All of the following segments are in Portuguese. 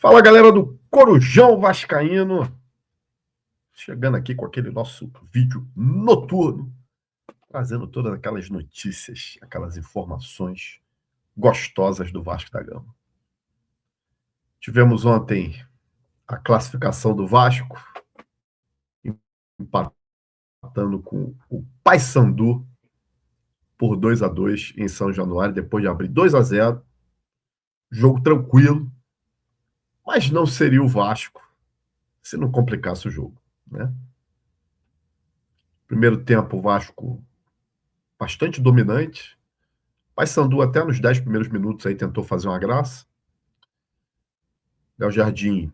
Fala, galera do Corujão Vascaíno, chegando aqui com aquele nosso vídeo noturno, trazendo todas aquelas notícias, aquelas informações gostosas do Vasco da Gama. Tivemos ontem a classificação do Vasco, empatando com o Paysandu por 2-2 em São Januário, depois de abrir 2-0. Jogo tranquilo, mas não seria o Vasco se não complicasse o jogo, né? Primeiro tempo, o Vasco bastante dominante. Paysandu até nos 10 primeiros minutos aí tentou fazer uma graça. Léo Jardim,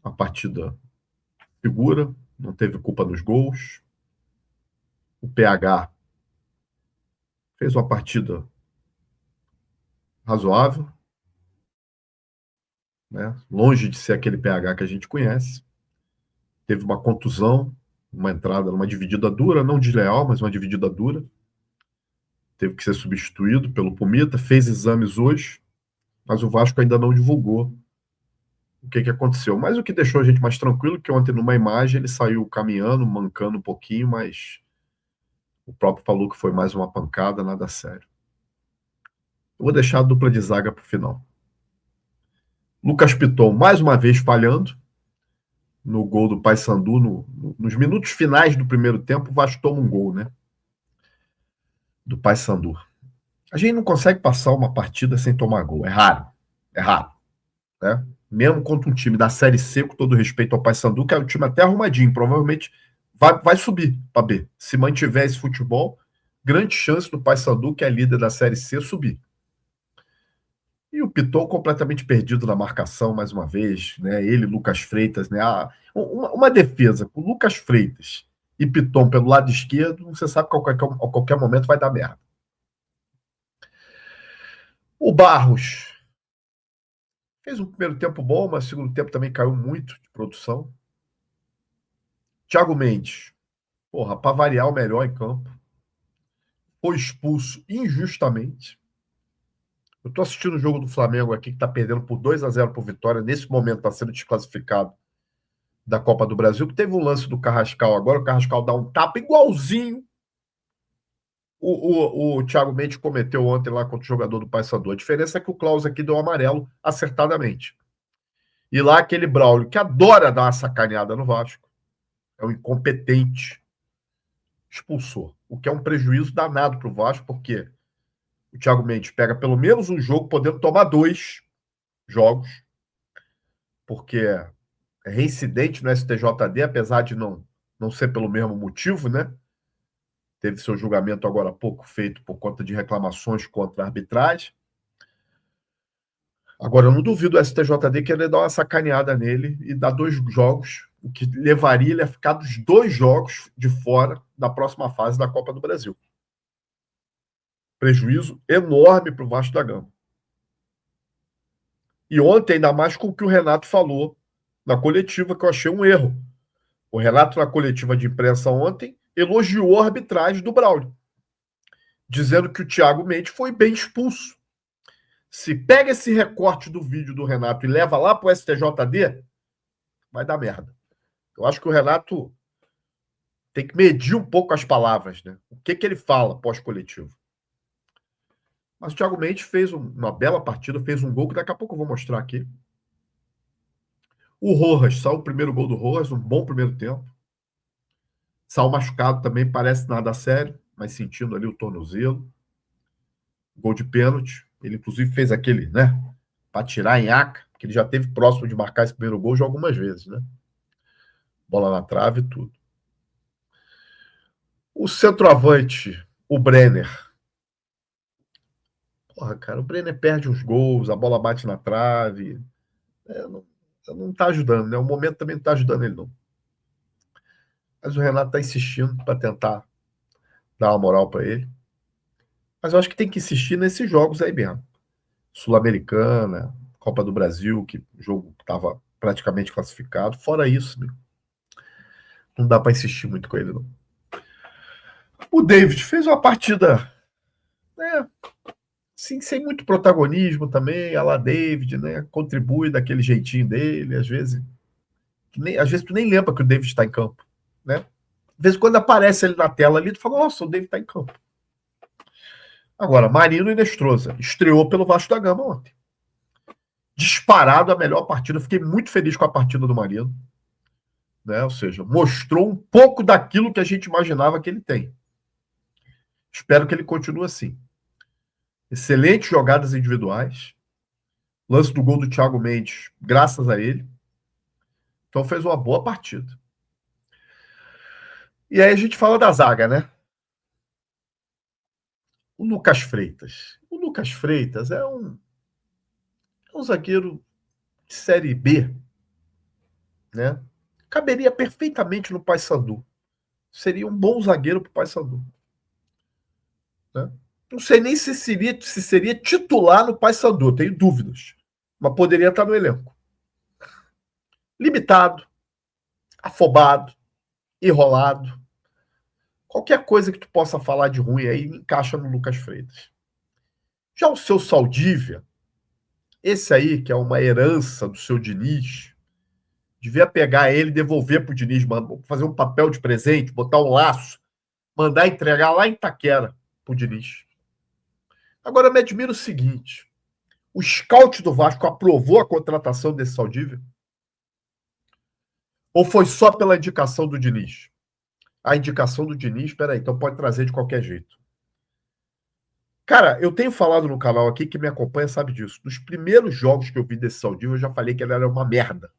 a partida segura, não teve culpa nos gols. O PH fez uma partida razoável, né? Longe de ser aquele PH que a gente conhece. Teve uma contusão, uma entrada numa dividida dura, não desleal, mas uma dividida dura. Teve que ser substituído pelo Pumita, fez exames hoje, mas o Vasco ainda não divulgou o que aconteceu. Mas o que deixou a gente mais tranquilo, que ontem numa imagem ele saiu caminhando, mancando um pouquinho, mas o próprio falou que foi mais uma pancada, nada sério. Eu vou deixar a dupla de zaga para o final. Lucas Piton, mais uma vez falhando no gol do Paysandu. Nos minutos finais do primeiro tempo, o Vasco toma um gol, né? Do Paysandu. A gente não consegue passar uma partida sem tomar gol. É raro. É raro. Né? Mesmo contra um time da Série C, com todo respeito ao Paysandu, que é um time até arrumadinho, provavelmente vai subir para B. Se mantiver esse futebol, grande chance do Paysandu, que é líder da Série C, subir. E o Piton completamente perdido na marcação, mais uma vez, né? Ele, Lucas Freitas, né? Uma defesa com Lucas Freitas e Piton pelo lado esquerdo, você sabe que a qualquer momento vai dar merda. O Barros fez um primeiro tempo bom, mas o segundo tempo também caiu muito de produção. Thiago Mendes, porra, para variar o melhor em campo, foi expulso injustamente. Eu tô assistindo o jogo do Flamengo aqui, que tá perdendo por 2-0 por Vitória, nesse momento tá sendo desclassificado da Copa do Brasil, que teve um lance do Carrascal agora, o Carrascal dá um tapa igualzinho o Thiago Mendes cometeu ontem lá contra o jogador do Paysandu. A diferença é que o Klaus aqui deu amarelo acertadamente. E lá aquele Braulio, que adora dar uma sacaneada no Vasco, é um incompetente, expulsou. O que é um prejuízo danado para o Vasco, porque o Thiago Mendes pega pelo menos um jogo, podendo tomar 2 jogos, porque é reincidente no STJD, apesar de não ser pelo mesmo motivo, né? Teve seu julgamento agora há pouco feito por conta de reclamações contra a arbitragem. Agora, eu não duvido o STJD querer dar uma sacaneada nele e dar 2 jogos, o que levaria ele a ficar dos 2 jogos de fora da próxima fase da Copa do Brasil. Prejuízo enorme para o Vasco da Gama. E ontem, ainda mais com o que o Renato falou na coletiva, que eu achei um erro. O Renato, na coletiva de imprensa ontem, elogiou a arbitragem do Braulio, dizendo que o Thiago Mendes foi bem expulso. Se pega esse recorte do vídeo do Renato e leva lá para o STJD, vai dar merda. Eu acho que o Renato tem que medir um pouco as palavras, né? O que ele fala pós-coletivo. Mas o Thiago Mendes fez uma bela partida, fez um gol que daqui a pouco eu vou mostrar aqui. O Rojas, saiu o primeiro gol do Rojas, um bom primeiro tempo. Saiu machucado também, parece nada sério, mas sentindo ali o tornozelo. Gol de pênalti. Ele, inclusive, fez aquele, né? Para tirar em aca, porque ele já teve próximo de marcar esse primeiro gol já algumas vezes, né? Bola na trave e tudo. O centroavante, o Brenner. Porra, cara, o Brenner perde uns gols, a bola bate na trave. Não tá ajudando, né? O momento também não tá ajudando ele, não. Mas o Renato tá insistindo para tentar dar uma moral para ele. Mas eu acho que tem que insistir nesses jogos aí mesmo. Sul-Americana, Copa do Brasil, que o jogo estava praticamente classificado. Fora isso, né? Não dá para insistir muito com ele, não. O David fez uma partida, né, sim, sem muito protagonismo também, a lá David, né? Contribui daquele jeitinho dele, às vezes tu nem lembra que o David está em campo, né? Às vezes quando aparece ele na tela ali, tu fala, nossa, o David está em campo. Agora, Marino e Inestrosa, estreou pelo Vasco da Gama ontem. Disparado a melhor partida, fiquei muito feliz com a partida do Marino, né? Ou seja, mostrou um pouco daquilo que a gente imaginava que ele tem. Espero que ele continue assim. Excelentes jogadas individuais. Lance do gol do Thiago Mendes, graças a ele. Então fez uma boa partida. E aí a gente fala da zaga, né? O Lucas Freitas. O Lucas Freitas é um zagueiro de Série B, né? Caberia perfeitamente no Paysandu. Seria um bom zagueiro para o Paysandu. Né? Não sei nem se seria titular no Paysandu, tenho dúvidas. Mas poderia estar no elenco. Limitado, afobado, enrolado. Qualquer coisa que tu possa falar de ruim aí encaixa no Lucas Freitas. Já o seu Saldívia, esse aí, que é uma herança do seu Diniz, devia pegar ele e devolver pro Diniz, fazer um papel de presente, botar um laço, mandar entregar lá em Itaquera pro Diniz. Agora, eu me admiro o seguinte: o scout do Vasco aprovou a contratação desse Saldívia? Ou foi só pela indicação do Diniz? A indicação do Diniz, peraí, então pode trazer de qualquer jeito. Cara, eu tenho falado no canal aqui, que me acompanha sabe disso. Nos primeiros jogos que eu vi desse Saldívia, eu já falei que ele era uma merda.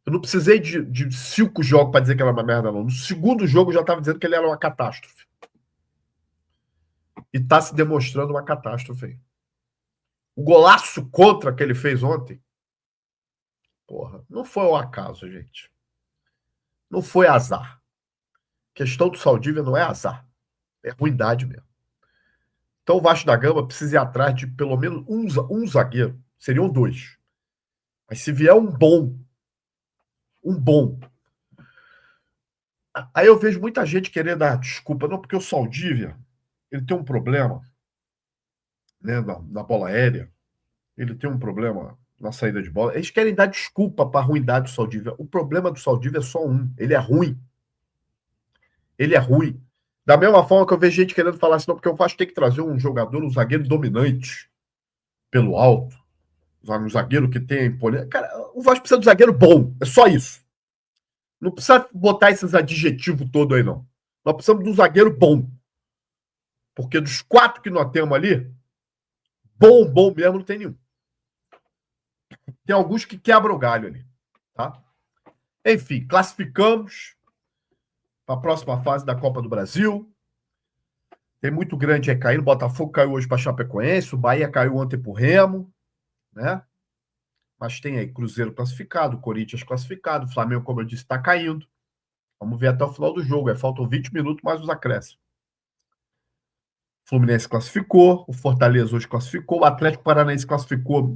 Eu não precisei de 5 jogos para dizer que ele era uma merda, não. No segundo jogo, eu já estava dizendo que ele era uma catástrofe. E está se demonstrando uma catástrofe. O golaço contra que ele fez ontem, porra, não foi um acaso, gente. Não foi azar. A questão do Saldívia não é azar. É ruindade mesmo. Então o Vasco da Gama precisa ir atrás de pelo menos um zagueiro. Seriam 2. Mas se vier um bom. Aí eu vejo muita gente querendo dar desculpa. Não, porque o Saldívia, ele tem um problema, né, na bola aérea. Ele tem um problema na saída de bola. Eles querem dar desculpa para a ruindade do Saldívia. O problema do Saldívia é só um. Ele é ruim. Ele é ruim. Da mesma forma que eu vejo gente querendo falar assim, não, porque o Vasco tem que trazer um jogador, um zagueiro dominante pelo alto. Um zagueiro que tem imponência. Cara, o Vasco precisa de um zagueiro bom. É só isso. Não precisa botar esses adjetivos todos aí, não. Nós precisamos de um zagueiro bom. Porque dos 4 que nós temos ali, bom mesmo, não tem nenhum. Tem alguns que quebram o galho ali. Tá? Enfim, classificamos para a próxima fase da Copa do Brasil. Tem muito grande aí caindo. O Botafogo caiu hoje para Chapecoense, o Bahia caiu ontem para o Remo, né? Mas tem aí Cruzeiro classificado, Corinthians classificado, Flamengo, como eu disse, está caindo. Vamos ver até o final do jogo. Faltam 20 minutos mais os acréscimos. O Fluminense classificou, o Fortaleza hoje classificou, o Atlético Paranaense classificou,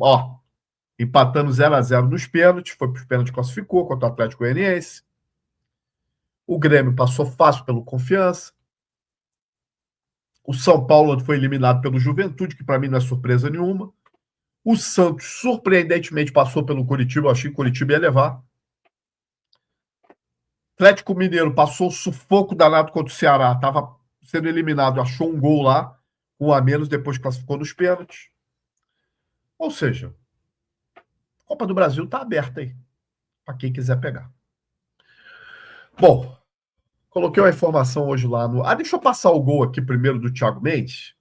empatando 0-0 nos pênaltis, foi para os pênaltis, classificou contra o Atlético Goianiense. O Grêmio passou fácil pelo Confiança. O São Paulo foi eliminado pelo Juventude, que para mim não é surpresa nenhuma. O Santos, surpreendentemente, passou pelo Curitiba. Eu achei que o Curitiba ia levar. Atlético Mineiro passou o sufoco danado contra o Ceará. Estava sendo eliminado, achou um gol lá, 1 a menos, depois classificou nos pênaltis. Ou seja, a Copa do Brasil está aberta aí, para quem quiser pegar. Bom, coloquei uma informação hoje lá no... deixa eu passar o gol aqui primeiro do Thiago Mendes.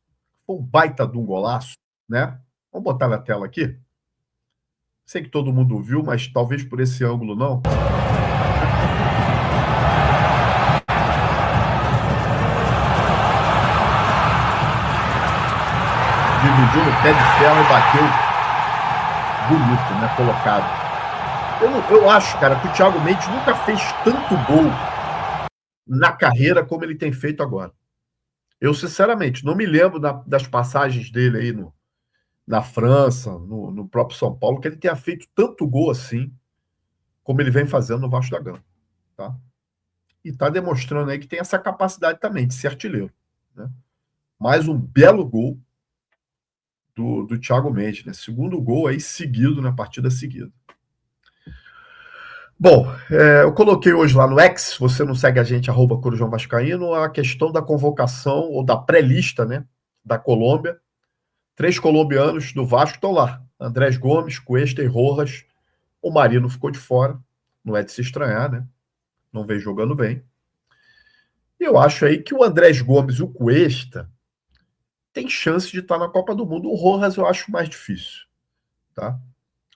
Foi um baita de um golaço, né? Vamos botar na tela aqui. Sei que todo mundo viu, mas talvez por esse ângulo não. Dividiu no pé de ferro e bateu bonito, né? Colocado. Eu acho, cara, que o Thiago Mendes nunca fez tanto gol na carreira como ele tem feito agora. Eu, sinceramente, não me lembro das passagens dele aí na França, no próprio São Paulo, que ele tenha feito tanto gol assim, como ele vem fazendo no Vasco da Gama. Tá? E está demonstrando aí que tem essa capacidade também de ser artilheiro. Né? Mais um belo gol do Thiago Mendes, né? Segundo gol aí seguido na partida seguida. Bom, eu coloquei hoje lá no X, se você não segue a gente, @Corujão Vascaíno, a questão da convocação ou da pré-lista, né, da Colômbia. 3 colombianos do Vasco estão lá. Andrés Gomes, Cuesta e Rojas. O Marino ficou de fora. Não é de se estranhar, né? Não vem jogando bem. E eu acho aí que o Andrés Gomes e o Cuesta têm chance de estar na Copa do Mundo. O Rojas eu acho mais difícil, tá?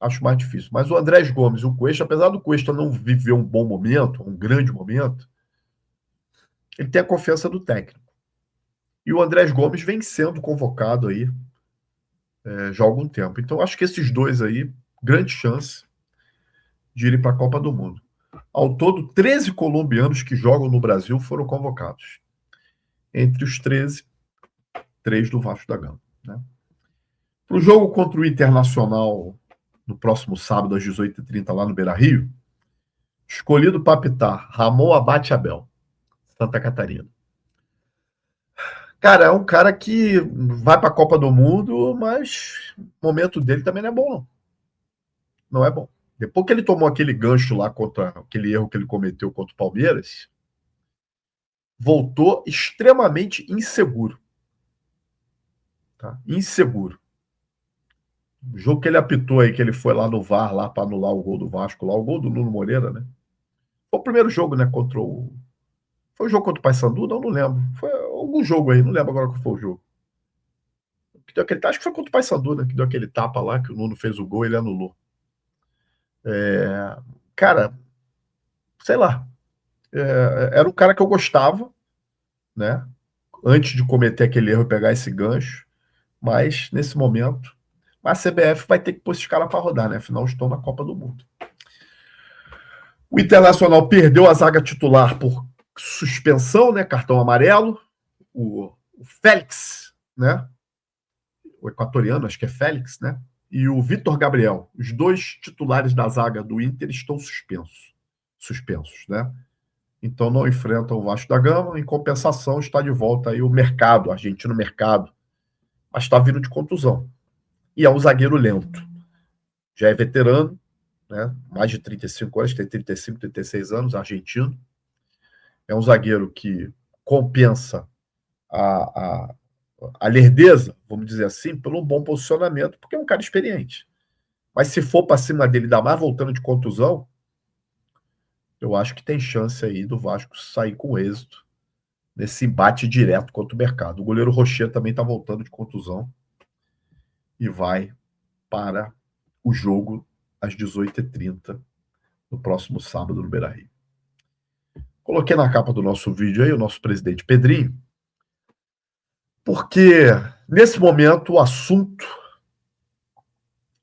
Acho mais difícil. Mas o Andrés Gomes e o Cuesta, apesar do Cuesta não viver um bom momento, um grande momento, ele tem a confiança do técnico. E o Andrés Gomes vem sendo convocado aí já há algum tempo. Então, acho que esses dois aí, grande chance de irem para a Copa do Mundo. Ao todo, 13 colombianos que jogam no Brasil foram convocados. Entre os 13, 3 do Vasco da Gama. Né? Para o jogo contra o Internacional, no próximo sábado, às 18h30, lá no Beira-Rio, escolhido para apitar Ramon Abate Abel, Santa Catarina. Cara, é um cara que vai para a Copa do Mundo, mas o momento dele também não é bom, não. Não é bom. Depois que ele tomou aquele gancho lá contra aquele erro que ele cometeu contra o Palmeiras, voltou extremamente inseguro. Tá? Inseguro. O jogo que ele apitou aí, que ele foi lá no VAR lá para anular o gol do Vasco, lá, o gol do Nuno Moreira, né? Foi o primeiro jogo, né? Contra o. Foi o jogo contra o Paysandu? Não lembro. Foi algum jogo aí, não lembro agora qual foi o jogo. Que deu aquele... Acho que foi contra o Paysandu, né? Que deu aquele tapa lá, que o Nuno fez o gol e ele anulou. Cara, sei lá. Era um cara que eu gostava, né? Antes de cometer aquele erro e pegar esse gancho. Mas, nesse momento, a CBF vai ter que pôr esses caras para rodar, né? Afinal, estão na Copa do Mundo. O Internacional perdeu a zaga titular por suspensão, né? Cartão amarelo. O Félix, né? O equatoriano, acho que é Félix, né? E o Vitor Gabriel. Os dois titulares da zaga do Inter estão suspensos, né? Então não enfrentam o Vasco da Gama. Em compensação, está de volta aí o Mercado, argentino Mercado. Mas está vindo de contusão. E é um zagueiro lento. Já é veterano, né? Mais de 35 anos, tem 35, 36 anos, argentino. É um zagueiro que compensa a lerdeza, vamos dizer assim, pelo bom posicionamento, porque é um cara experiente. Mas se for para cima dele, ainda mais voltando de contusão, eu acho que tem chance aí do Vasco sair com êxito nesse embate direto contra o Mercado. O goleiro Rocher também está voltando de contusão e vai para o jogo às 18h30 no próximo sábado no Beira-Rio. Coloquei na capa do nosso vídeo aí o nosso presidente Pedrinho, porque nesse momento o assunto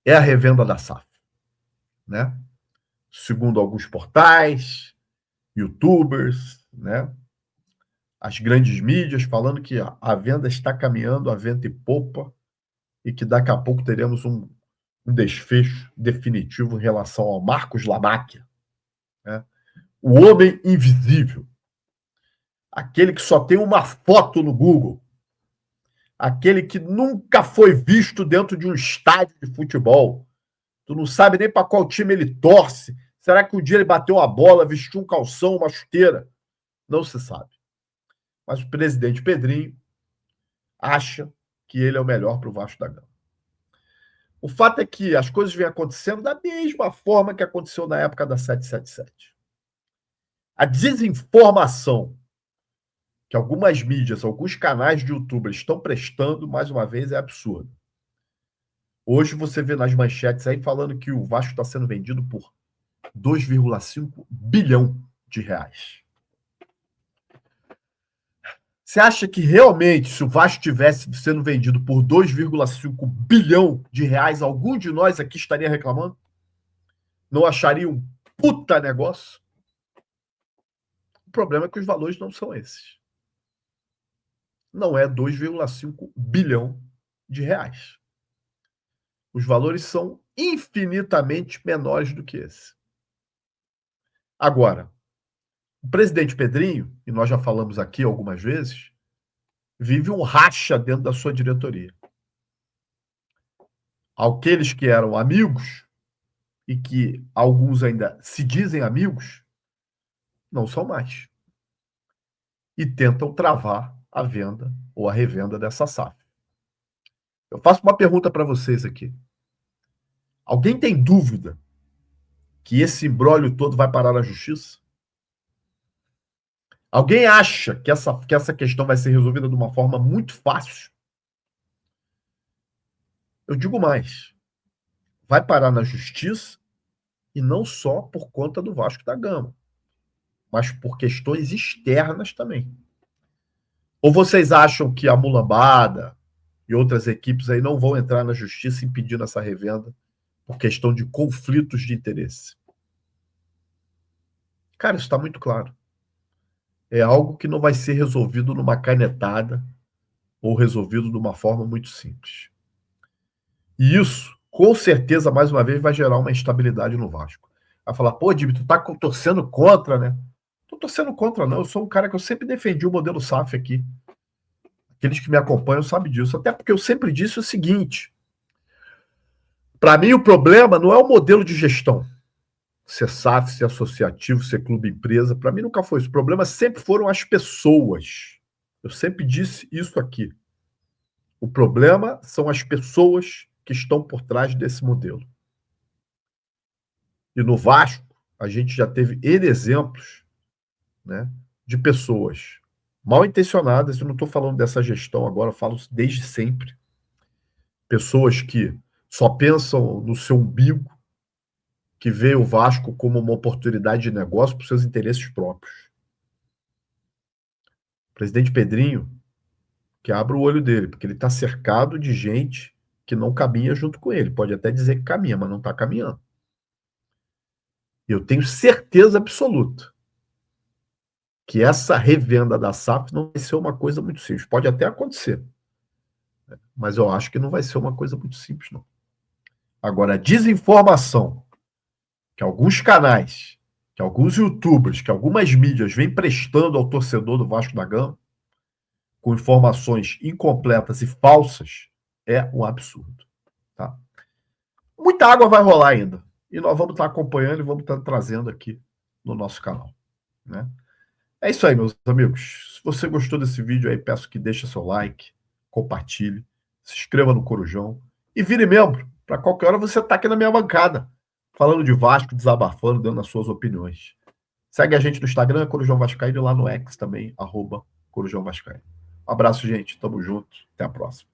é a revenda da SAF, né? Segundo alguns portais, YouTubers, né? As grandes mídias falando que a venda está caminhando a vento e popa e que daqui a pouco teremos um desfecho definitivo em relação ao Marcos Lamáquia, né? O homem invisível, aquele que só tem uma foto no Google, aquele que nunca foi visto dentro de um estádio de futebol. Tu não sabe nem para qual time ele torce. Será que um dia ele bateu a bola, vestiu um calção, uma chuteira? Não se sabe. Mas o presidente Pedrinho acha que ele é o melhor para o Vasco da Gama. O fato é que as coisas vêm acontecendo da mesma forma que aconteceu na época da 777. A desinformação que algumas mídias, alguns canais de YouTube estão prestando, mais uma vez, é absurdo. Hoje você vê nas manchetes aí falando que o Vasco está sendo vendido por 2,5 bilhão de reais. Você acha que realmente, se o Vasco estivesse sendo vendido por 2,5 bilhão de reais, algum de nós aqui estaria reclamando? Não acharia um puta negócio? O problema é que os valores não são esses. Não é 2,5 bilhão de reais. Os valores são infinitamente menores do que esse. Agora, o presidente Pedrinho, e nós já falamos aqui algumas vezes, vive um racha dentro da sua diretoria. Aqueles que eram amigos e que alguns ainda se dizem amigos, não são mais. E tentam travar a venda ou a revenda dessa SAF. Eu faço uma pergunta para vocês aqui. Alguém tem dúvida que esse imbróglio todo vai parar na justiça? Alguém acha que essa questão vai ser resolvida de uma forma muito fácil? Eu digo mais. Vai parar na justiça e não só por conta do Vasco da Gama, mas por questões externas também. Ou vocês acham que a Mulambada e outras equipes aí não vão entrar na justiça impedindo essa revenda por questão de conflitos de interesse? Cara, isso está muito claro. É algo que não vai ser resolvido numa canetada ou resolvido de uma forma muito simples. E isso, com certeza, mais uma vez, vai gerar uma instabilidade no Vasco. Vai falar, pô, Dib, tu tá torcendo contra, né? Tô torcendo contra, não. Eu sou um cara que eu sempre defendi o modelo SAF aqui. Aqueles que me acompanham sabem disso. Até porque eu sempre disse o seguinte: para mim, o problema não é o modelo de gestão. Ser SAF, ser associativo, ser clube empresa. Para mim, nunca foi isso. O problema sempre foram as pessoas. Eu sempre disse isso aqui. O problema são as pessoas que estão por trás desse modelo. E no Vasco, a gente já teve N exemplos, né, de pessoas mal intencionadas. Eu não estou falando dessa gestão agora, eu falo desde sempre. Pessoas que só pensam no seu umbigo, que vê o Vasco como uma oportunidade de negócio para os seus interesses próprios. O presidente Pedrinho, que abra o olho dele, porque ele está cercado de gente que não caminha junto com ele. Pode até dizer que caminha, mas não está caminhando. Eu tenho certeza absoluta que essa revenda da SAF não vai ser uma coisa muito simples. Pode até acontecer, mas eu acho que não vai ser uma coisa muito simples, não. Agora, a desinformação que alguns canais, que alguns youtubers, que algumas mídias vêm prestando ao torcedor do Vasco da Gama, com informações incompletas e falsas, é um absurdo. Tá? Muita água vai rolar ainda. E nós vamos estar acompanhando e vamos estar trazendo aqui no nosso canal. Né? É isso aí, meus amigos. Se você gostou desse vídeo aí, peço que deixe seu like, compartilhe, se inscreva no Corujão e vire membro. Para qualquer hora você está aqui na minha bancada, falando de Vasco, desabafando, dando as suas opiniões. Segue a gente no Instagram, Corujão Vascaíno, e lá no X também, @Corujão Vascaíno. Um abraço, gente. Tamo junto. Até a próxima.